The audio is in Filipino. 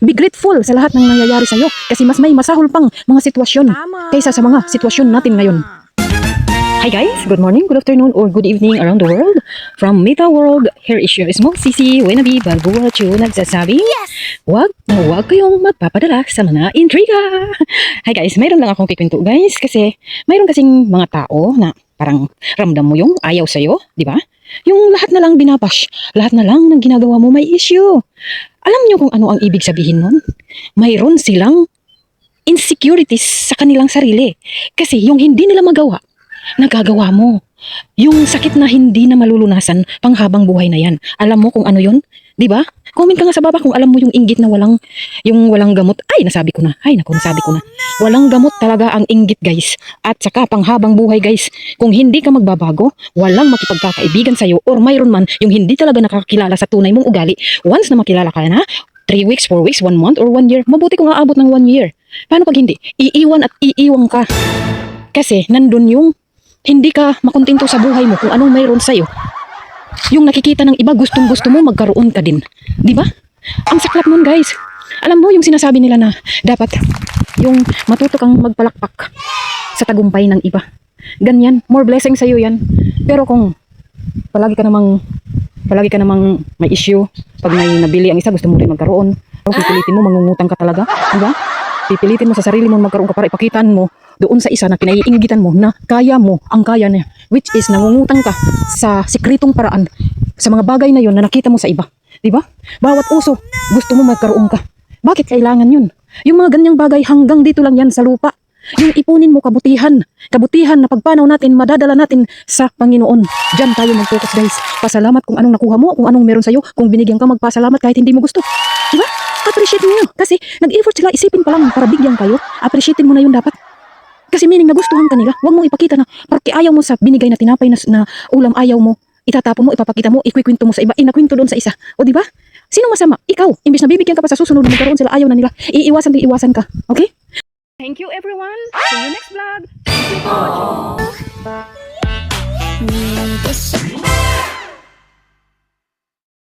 Be grateful sa lahat ng nangyayari sa'yo kasi mas may masahol pang mga sitwasyon kaysa sa mga sitwasyon natin ngayon. Hi guys! Good morning, good afternoon, or good evening around the world. From Meta World, here is your small sisi, Wenabi Balbuachu, nagsasabi, huwag kayong magpapadala sa mga intriga. Hi guys, mayroon lang akong kikwento guys kasi mayroon kasing mga tao na parang ramdam mo yung ayaw sa'yo, di ba? Yung lahat na lang binabash, lahat na lang ng ginagawa mo may issue. Alam niyo kung ano ang ibig sabihin nun? Mayroon silang insecurities sa kanilang sarili. Kasi yung hindi nila magawa, nagagawa mo. Yung sakit na hindi na malulunasan panghabang buhay na yan. Alam mo kung ano yun? Di ba? Comment ka nga sa baba kung alam mo yung inggit na walang gamot. Ay, nasabi ko na. Walang gamot talaga ang inggit guys. At saka panghabang buhay guys. Kung hindi ka magbabago, walang makipagkakaibigan sa'yo or mayroon man yung hindi talaga nakakilala sa tunay mong ugali. Once na makilala ka na, 3 weeks, 4 weeks, 1 month, or 1 year, mabuti kung aabot ng 1 year. Paano pag hindi? Iiwan at iiwang ka. Kasi nandun yung hindi ka makontento sa buhay mo kung anong mayroon sa'yo. Yung nakikita ng iba, gustong-gusto mo, magkaroon ka din. Di ba? Ang saklap nun guys. Alam mo yung sinasabi nila na dapat yung matuto kang magpalakpak sa tagumpay ng iba. Ganyan, more blessing sa'yo yan. Pero kung palagi ka namang may issue, pag may nabili ang isa, gusto mo rin magkaroon. O pipilitin mo, mangungutang ka talaga. Di ba? Pipilitin mo sa sarili mo magkaroon ka para ipakitaan mo doon sa isa na kinaiinggitan mo na kaya mo ang kaya niya, which is nangungutang ka sa sikretong paraan sa mga bagay na yon na nakita mo sa iba. Di ba? Bawat uso, gusto mo magkaroon ka. Bakit kailangan yun? Yung mga ganyang bagay hanggang dito lang yan sa lupa. Yung ipunin mo kabutihan na pagpanaw natin, madadala natin sa Panginoon. Diyan tayo mag-focus guys. Pasalamat kung anong nakuha mo, kung anong meron sa'yo. Kung binigyan ka, magpasalamat kahit hindi mo gusto. Di ba? Appreciate mo yun. Kasi nag-effort sila, isipin pa lang para bigyan kayo. Appreciate mo na yun dapat. Kasi meaning nagustuhan ka nila. Huwag mong ipakita na porque ayaw mo sa binigay na tinapay na ulam, ayaw mo. Itatapon mo, ipapakita mo, ikwikwento mo sa iba, inakwento doon sa isa. O di ba? Sino masama? Ikaw. Imbis na bibigyan ka pa sa susunod, magkaroon sila, ayaw na nila. Iiwasan ka. Okay? Thank you everyone. See you next vlog. Thank you for watching.